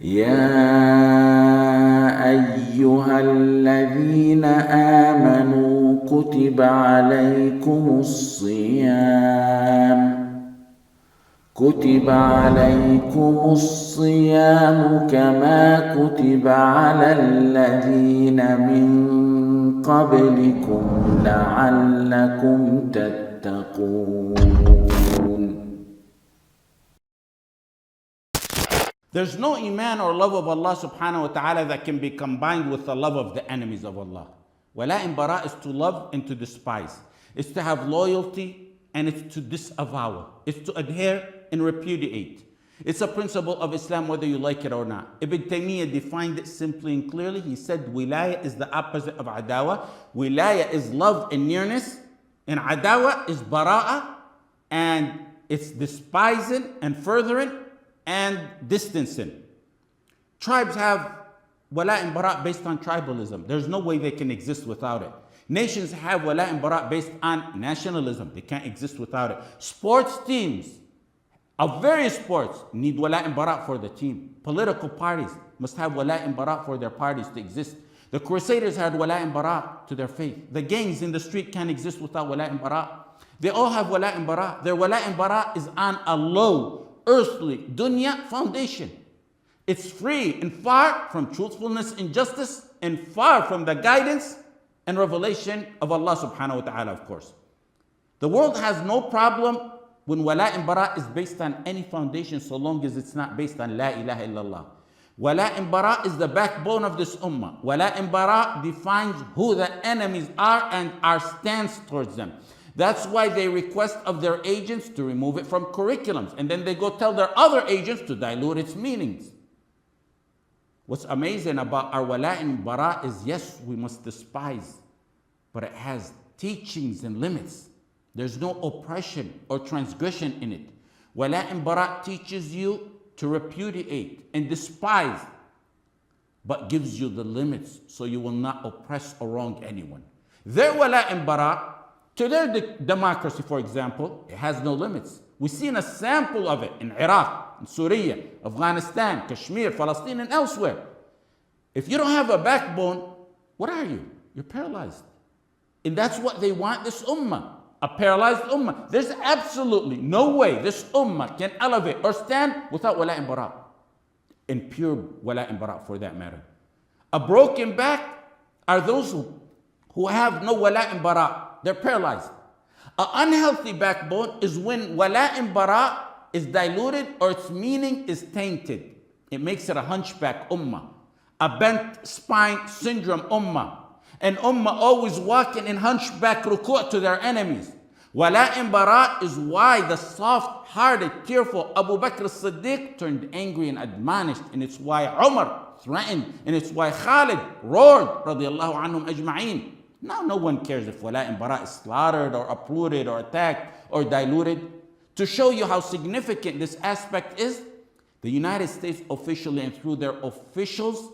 يا أيها الذين آمنوا كتب عليكم الصيام كما كتب على الذين من قبلكم لعلكم تتقون. There's no iman or love of Allah subhanahu wa ta'ala that can be combined with the love of the enemies of Allah. Walaa and Baraa is to love and to despise. It's to have loyalty and it's to disavow. It's to adhere and repudiate. It's a principle of Islam whether you like it or not. Ibn Taymiyyah defined it simply and clearly. He said wilayah is the opposite of adawa. Wilayah is love and nearness, and adawa is bara'ah, and it's despising and furthering and distancing. Tribes have wala and bara based on tribalism. There's no way they can exist without it. Nations have wala and bara based on nationalism. They can't exist without it. Sports teams of various sports need wala and bara for the team. Political parties must have wala and bara for their parties to exist. The Crusaders had wala and bara to their faith. The gangs in the street can't exist without wala and bara. They all have wala and bara. Their wala and bara is on a low, earthly, dunya foundation. It's free and far from truthfulness and justice and far from the guidance and revelation of Allah subhanahu wa ta'ala, of course. The world has no problem when wala and bara is based on any foundation so long as it's not based on la ilaha illallah. Wala and bara is the backbone of this ummah. Wala and bara defines who the enemies are and our stance towards them. That's why they request of their agents to remove it from curriculums. And then they go tell their other agents to dilute its meanings. What's amazing about our wala and bara is, yes, we must despise, but it has teachings and limits. There's no oppression or transgression in it. Wala and bara teaches you to repudiate and despise, but gives you the limits so you will not oppress or wrong anyone. Their wala and bara, to their democracy, for example, it has no limits. We've seen a sample of it in Iraq, in Syria, Afghanistan, Kashmir, Palestine, and elsewhere. If you don't have a backbone, what are you? You're paralyzed. And that's what they want this ummah, a paralyzed ummah. There's absolutely no way this ummah can elevate or stand without wala and bara, and pure wala and bara for that matter. A broken back are those who have no wala and bara. They're paralyzed. An unhealthy backbone is when wala and bara is diluted or its meaning is tainted. It makes it a hunchback ummah, a bent spine syndrome ummah, an ummah always walking in hunchback ruku' to their enemies. Wala and bara is why the soft-hearted, tearful Abu Bakr as-Siddiq turned angry and admonished, and it's why Umar threatened, and it's why Khalid roared, radiyallahu anhum ajma'een. Now no one cares if wala and bara is slaughtered or uprooted or attacked or diluted. To show you how significant this aspect is, the United States officially and through their officials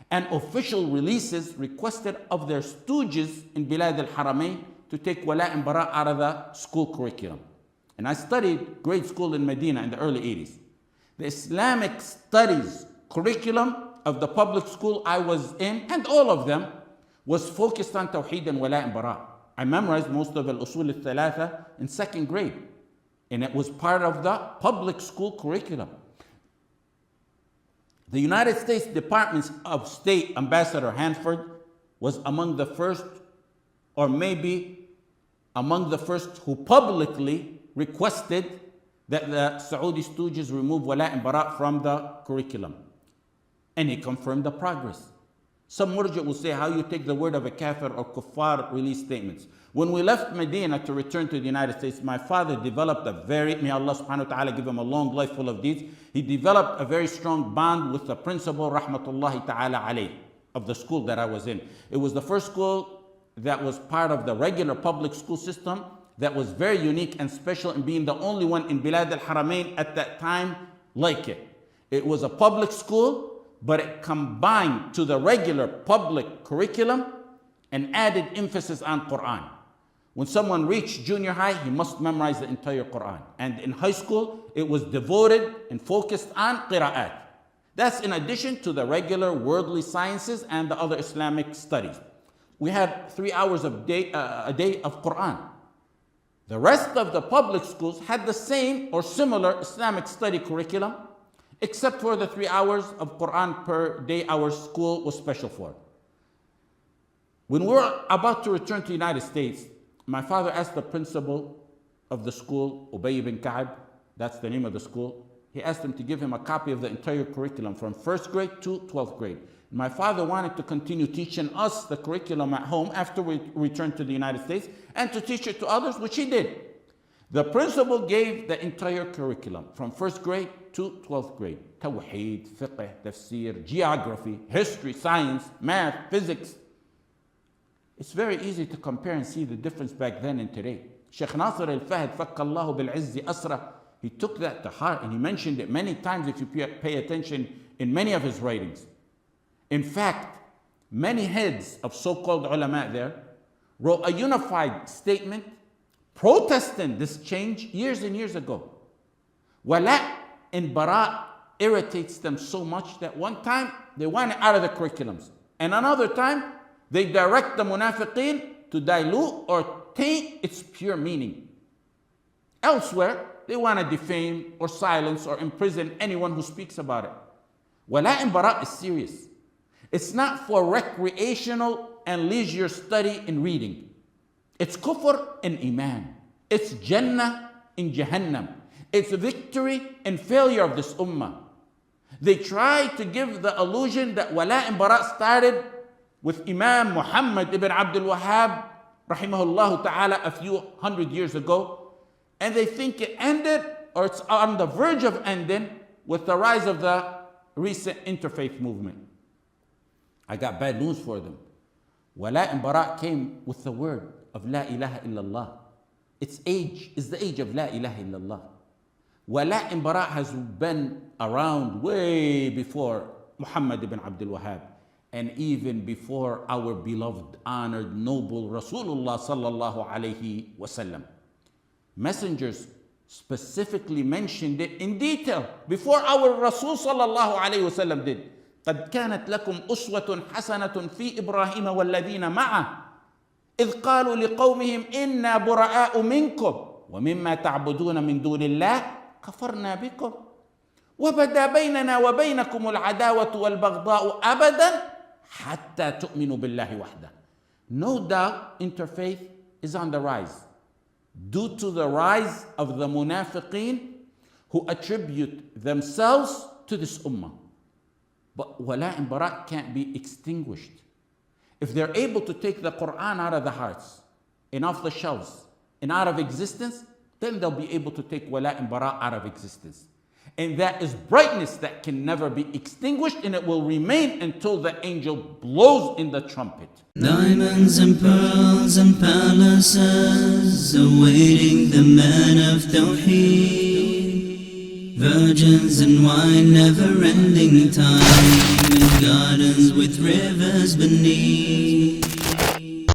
and official releases requested of their stooges in Bilad al-Haramain to take wala and bara out of the school curriculum. And I studied grade school in Medina in the early 80s. The Islamic studies curriculum of the public school I was in, and all of them, was focused on Tawheed and Wala and Bara. I memorized most of al-Usul al-Thalatha in second grade, and it was part of the public school curriculum. The United States Department of State Ambassador Hanford was among the first, or maybe among the first, who publicly requested that the Saudi stooges remove Wala and Bara from the curriculum. And he confirmed the progress. Some murji will say how you take the word of a kafir or kuffar release statements. When we left Medina to return to the United States, my father developed a very, may Allah subhanahu wa ta'ala give him a long life full of deeds. He developed a very strong bond with the principal, rahmatullahi ta'ala alayh, of the school that I was in. It was the first school that was part of the regular public school system that was very unique and special in being the only one in Bilad al-Haramain at that time like it. It was a public school, but it combined to the regular public curriculum and added emphasis on Quran. When someone reached junior high, he must memorize the entire Quran. And in high school, it was devoted and focused on qira'at. That's in addition to the regular worldly sciences and the other Islamic studies. We had 3 hours a day of Quran. The rest of the public schools had the same or similar Islamic study curriculum, except for the 3 hours of Quran per day our school was special for. When we were about to return to the United States, my father asked the principal of the school, Ubay ibn Ka'b, that's the name of the school, he asked him to give him a copy of the entire curriculum from 1st grade to 12th grade. My father wanted to continue teaching us the curriculum at home after we returned to the United States and to teach it to others, which he did. The principal gave the entire curriculum from 1st grade to 12th grade. Tawheed, fiqh, tafsir, geography, history, science, math, physics. It's very easy to compare and see the difference back then and today. Shaykh Nasr al-Fahd, fakkallahu bil-izzi asra, he took that to heart and he mentioned it many times if you pay attention in many of his writings. In fact, many heads of so-called ulama there wrote a unified statement protesting this change years and years ago. Walaa and Baraa irritates them so much that one time they want it out of the curriculums. And another time they direct the munafiqeen to dilute or taint its pure meaning. Elsewhere, they want to defame or silence or imprison anyone who speaks about it. Walaa and Baraa is serious. It's not for recreational and leisure study and reading. It's kufr and iman. It's Jannah in Jahannam. It's victory and failure of this ummah. They try to give the illusion that Walaa and Baraa started with Imam Muhammad ibn Abdul Wahhab, rahimahullah ta'ala, a few hundred years ago. And they think it ended, or it's on the verge of ending, with the rise of the recent interfaith movement. I got bad news for them. Walaa and Baraa came with the word of La ilaha illallah. Its age is the age of La ilaha illallah. Walaa and Baraa has been around way before Muhammad ibn Abdul Wahhab, and even before our beloved, honored, noble Rasulullah sallallahu alayhi wasallam. Messengers specifically mentioned it in detail before our Rasul sallallahu alayhi wasallam did. قد كانت لكم أسوة حسنة في إبراهيم والذين معه إذ قالوا لقومهم إنا براء منكم ومما تعبدون من دون الله كفرنا بكم وبدا بيننا وبينكم العداوة والبغضاء أبدا حتى تؤمنوا بالله وحده. No doubt interfaith is on the rise due to the rise of the munafiqeen who attribute themselves to this ummah. But Walaa and Baraa can't be extinguished. If they're able to take the Quran out of the hearts and off the shelves and out of existence, then they'll be able to take Walaa and Baraa out of existence. And that is brightness that can never be extinguished, and it will remain until the angel blows in the trumpet. Diamonds and pearls and palaces awaiting the man of Tawheed. Virgins and wine, never-ending time, and gardens with rivers beneath.